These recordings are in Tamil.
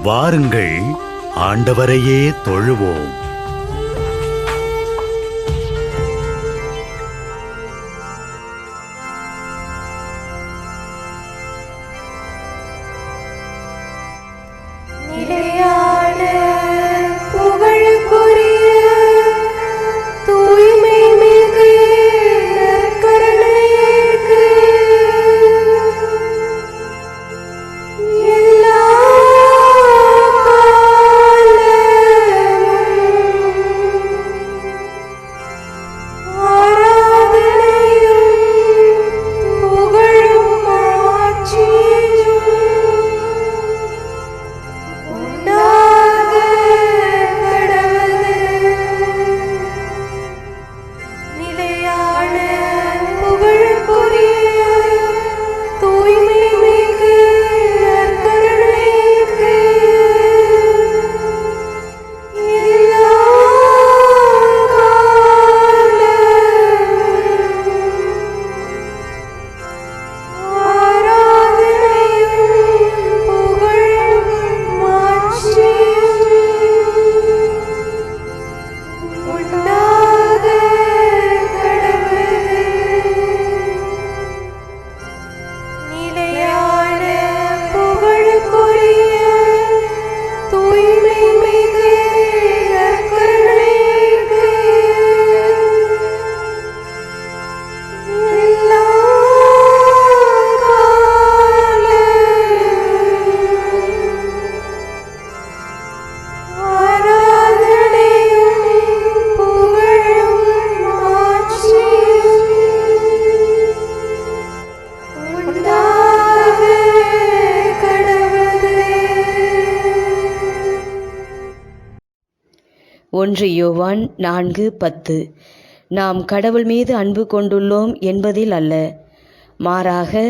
வாருங்கள், ஆண்டவரையே தொழுவோம். ஒன்று யோவான் 4:10. நாம் கடவுள் மீது அன்பு கொண்டுள்ளோம் என்பதில் அல்ல, மாறாக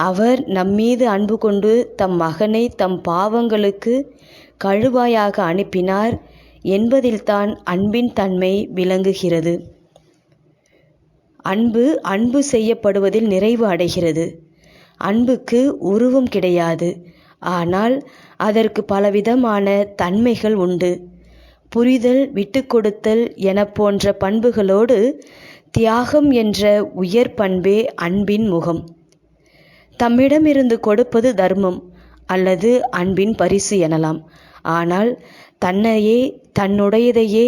அவர் நம்மீது அன்பு கொண்டு தம் மகனை தம் பாவங்களுக்கு கழுவாயாக அனுப்பினார் என்பதில்தான் அன்பின் தன்மை விளங்குகிறது. அன்பு செய்யப்படுவதில் நிறைவு அடைகிறது. அன்புக்கு உருவம் கிடையாது, ஆனால் அதற்கு பலவிதமான தன்மைகள் உண்டு. புரிதல், விட்டுக்கொடுத்தல் என போன்ற பண்புகளோடு தியாகம் என்ற உயர் பண்பே அன்பின் முகம். தம்மிடமிருந்து கொடுப்பது தர்மம் அல்லது அன்பின் பரிசு எனலாம். ஆனால் தன்னையே, தன்னுடையதையே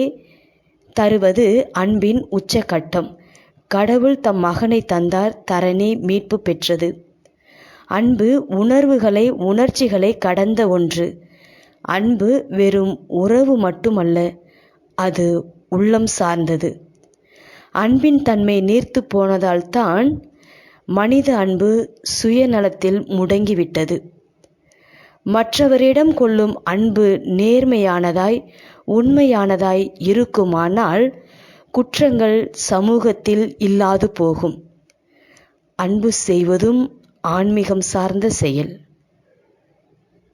தருவது அன்பின் உச்சகட்டம். கடவுள் தம் மகனை தந்தார், தரணி மீட்பு பெற்றது. அன்பு உணர்ச்சிகளை கடந்த ஒன்று. அன்பு வெறும் உறவு மட்டுமல்ல, அது உள்ளம் சார்ந்தது. அன்பின் தன்மை நீர்த்து போனதால் தான் மனித அன்பு சுயநலத்தில் முடங்கிவிட்டது. மற்றவரிடம் கொள்ளும் அன்பு நேர்மையானதாய், உண்மையானதாய் இருக்குமானால் குற்றங்கள் சமூகத்தில் இல்லாது போகும். அன்பு செய்வதும் ஆன்மீகம் சார்ந்த செயல்.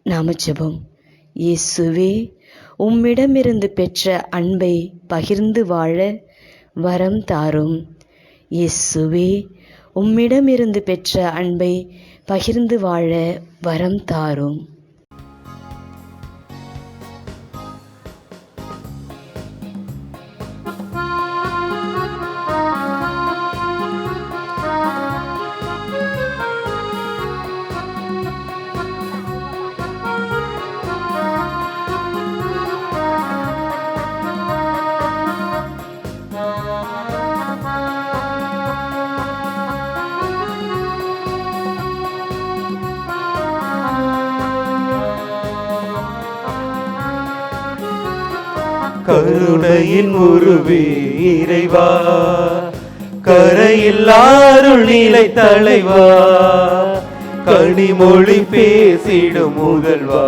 நாம ஜெபம். இயேசுவே, உம்மிடமிருந்து பெற்ற அன்பை பகிர்ந்து வாழ வரம் தாரும். இயேசுவே, உம்மிடமிருந்து பெற்ற அன்பை பகிர்ந்து வாழ வரம் தாரும். கருணையின் உருவே இறைவா, கரையில்லாருள் நிலை தலைவா, கனிமொழி பேசிடும் முதல்வா,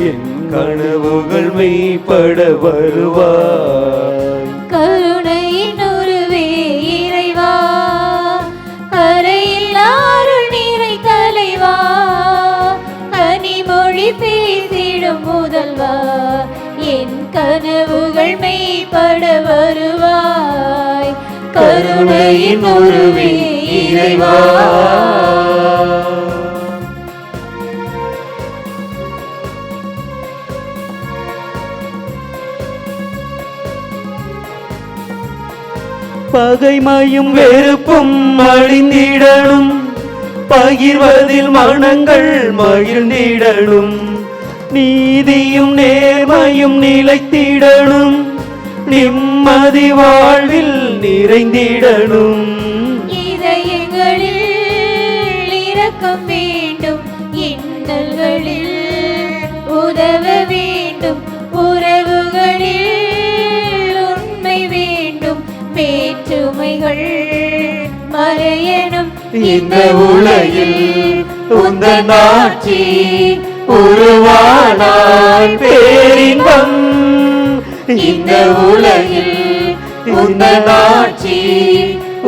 என் கனவுகள் மெய்ப்பட வருவாய். கருணையின் உருவே இறைவா, கரையில்லாருள் நிலை தலைவா, கனிமொழி பேசிடும் முதல்வா, என் கனவுகள் மெய்ப்பட வருவாய். கருணையின் உருவே இறைவா. பகைமையும் வெறுப்பும் அழிந்திடணும், பகிர்வதில் மனங்கள் மகிழ்ந்திடணும், நீதியும் நேர்மையும் நிலைத்திடணும், நிம்மதி வாழ்வில் நிறைந்திடணும். இதயங்களில் இரக்கம் வேண்டும், இன்னல்களில் உதவ வேண்டும், உறவுகளில் உண்மை வேண்டும், வேற்றுமைகள் மறையணும். இந்த உலகில் உந்தன் ஆட்சி உருவானால் பேரின்பம், இந்த உலகில் உந்தன் ஆட்சி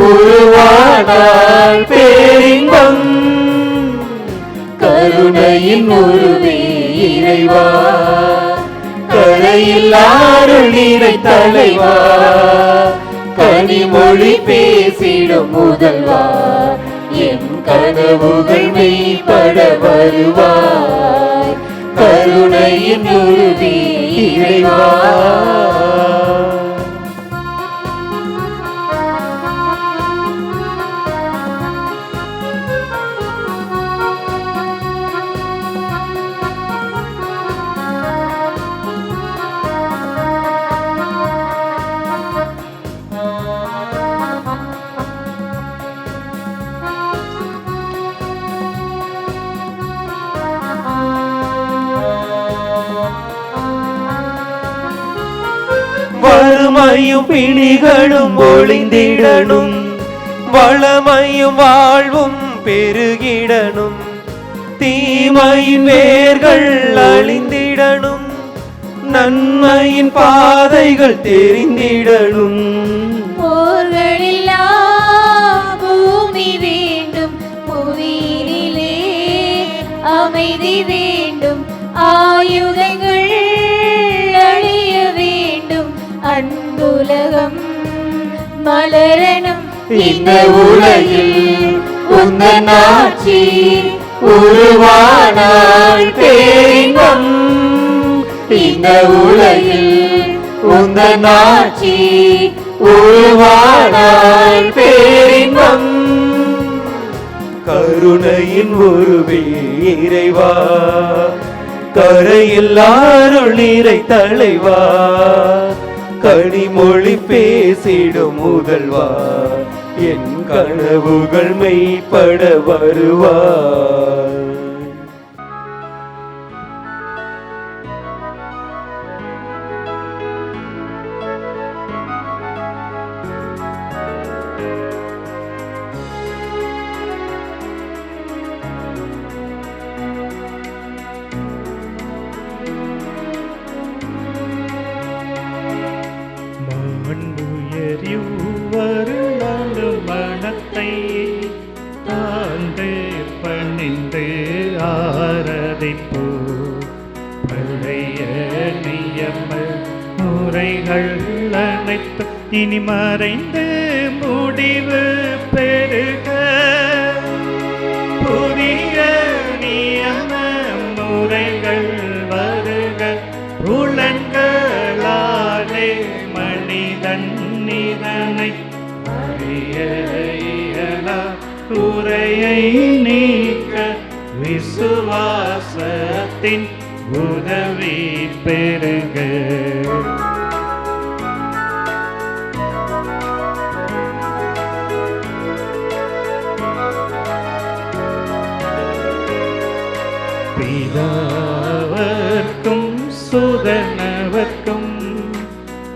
உருவானால் பேரின்பம். கருணையின் உருவே இறைவா, கரையில்லாருள் நீரை தலைவா, கனிமொழி பேசிடும் முதல்வா, என் கனவுகள் மெய்ப்பட வருவாய். கருணையின் உருவே இறைவா. வறுமையும் பிணிகளும் ஒளிந்திடணும், வளமையும் வாழ்வும் பெருகிடணும், தீமையின் வேர்கள் அழிந்திடணும், நன்மையின் பாதைகள் தெரிந்திடணும். போர்களில்லா பூமி வேண்டும், புவியிலே அமைதி வேண்டும், ஆயுதங்கள் அழிய வேண்டும், அன்புலகம் மலரணும். இந்த உலகில் உந்தன் ஆட்சி உருவானால் பேரின்பம், இந்த உலகில் உந்தன் ஆட்சி உருவானால் பேரின்பம். கருணையின் உருவே இறைவா, கரையில்லாருள் நீரை தலைவா, கனிமொழி பேசிடும் முதல்வா, என் கனவுகள் மெய்ப்பட வருவாய். மனத்தை தாழ்ந்து பணிந்து ஆராதிப்போ, பழைய நியம முறைகள் அனைத்து இனி மறைந்து முடிவு பெருக, புதிய நியம முறைகள் வருக, புலன்களாலே மனிதன் இதனை அறிய இயலா, குறையை நீக்க விசுவாசத்தின் உதவி பெருக. பிதாவர்க்கும் சுதனவர்க்கும்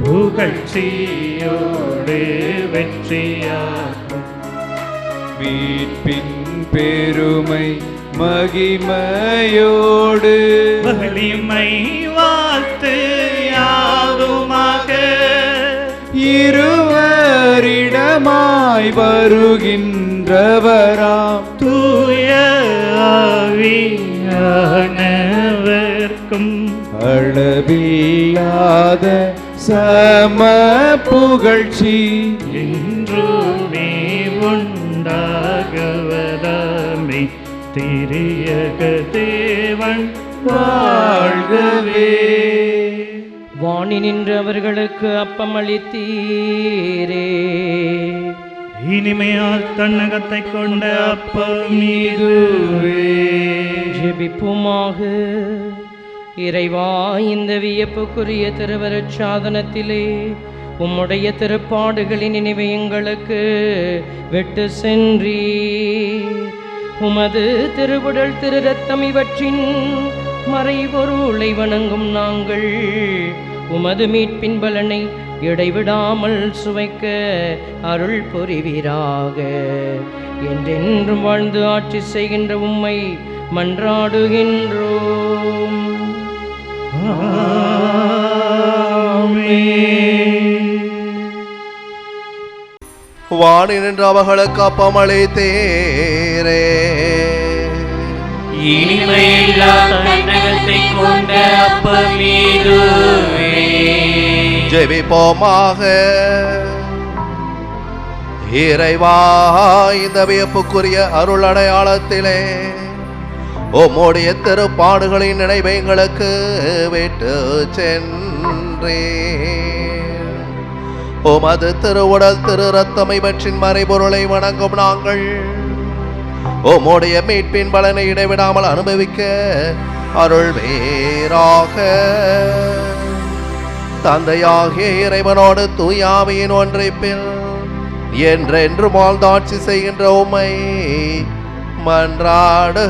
புகழ்ச்சியோடு வெற்றியாகும், மீட்பின் பெருமை மகிமையோடு வலிமை வாழ்த்து யாவுமாக, இருவரிடமாய் வருகின்றவராம் தூய ஆவியானவர்க்கும் அளவில்லாத சம புகழ்ச்சி என்றுமே உண்டாகவதாமே, திரியக தேவன் வாழ்கவே. வாணி நின்று அவர்களுக்கு அப்பம் அளித்தீரே. இனிமையால் தன்னகத்தை கொண்ட அப்பம் இதுவே. ஜெபிப்புமாக. இறைவா, இந்த வியப்புக்குரிய திருவருட் சாதனத்திலே உம்முடைய திருப்பாடுகளின் நினைவை எங்களுக்கு விட்டு சென்றீர். உமது திருவுடல் திரு ரத்தம் இவற்றின் மறைபொருளை வணங்கும் நாங்கள் உமது மீட்பின் பலனை இடைவிடாமல் சுவைக்க அருள் புரிவீராக. என்றென்றும் வாழ்ந்து ஆட்சி செய்கின்ற உம்மை மன்றாடுகின்றோம். வாணி நின்று அவர்களுக்கு அப்பம் அளித்தீரே. இனிமையில்லா தன்னகத்தை கொண்ட அப்பம் இதுவே. ஜெபிப்போமாக. இறைவா, இந்த வியப்புக்குரிய அருள் அடையாளத்திலே உம்முடைய திருப்பாடுகளின் நினைவை எங்களுக்கு விட்டு சென்றே. உமது திருவுடல் திரு ரத்தம் இவற்றின் மறைபொருளை வணங்கும் நாங்கள் உம்முடைய மீட்பின் பலனை இடைவிடாமல் அனுபவிக்க அருள் வேறாக. தந்தையாகிய இறைவனோடு தூயாவியின் ஒன்றைப்பில் என்றென்றும் ஆழ்ந்தாட்சி செய்கின்ற உம்மை மன்றாடுகின்றோம்.